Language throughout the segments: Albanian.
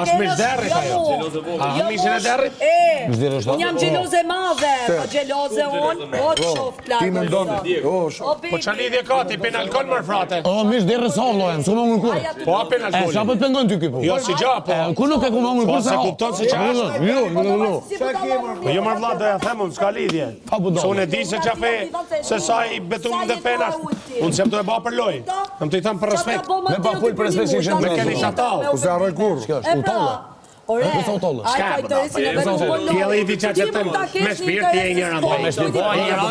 As mish derrit ajo. A mishin e derrit? Unë jam gjeloze madhe, po gjeloze unë, o të shof plakë. Ti mendon? Po ç'a lidhje ka ti pen alkol më frate? O, mish dhe rësov, lojem, s'ku më ngurë kur. Po apen E, qa alkol. po të pengon ty ki po? Jo si gja, po. Ku nuk e ku më ngurë Po kur se kupton se ç'a është. Jo. Po jo më vlla do ja them unë s'ka lidhje. Pa bu do. Se unë e di se ç'a fe, se sa i betum dhe penash. Unë s'jam të e ba për loj. Jam të i them për respekt. Me pa full për respekt që ishen Me keni shatal. Po se harroj kur. Ore, S'ka Kjeli i di qa që them, me shpirti e njëra ndaj. Me shpirti e njëra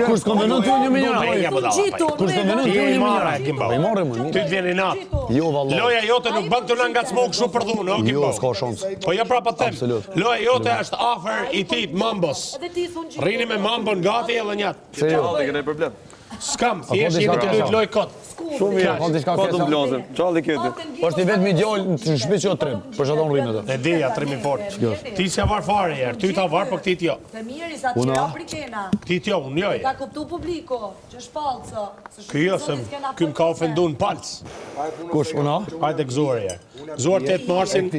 Kur s'kom venu ty një minjëra. Kur s'kom venu ty një minjëra. Po i morë më. Ty të vjeni natë. Jo, valla. Loja jote nuk bën të na ngacmo kështu për dhunë, o Jo, Kimbo. s'ka shans. Po jo prapa them. Absolut. Loja jote është afër i tit Mambos. Rrini me Mambon gati edhe njat. Serios. Skam, thjesht jeni të luajt loj kot. Shumë mirë. Po diçka Po të kesa. mblozim. Çfarë këtu? Po është i vetëm i djalë në shtëpi që o trim. Për çfarë don rrinë atë? E dija trimi fort. Ti s'ja var fare herë, ty ta var, po këti t'jo. Të mirë, sa të qera prikena. Ti t'jo, unë joj. Ka kuptu publiko, që është falco. Ky jo, se ky m'ka ofendu në palc. Kush, una? Hajde gëzuar herë. Gëzuar 8 marsin,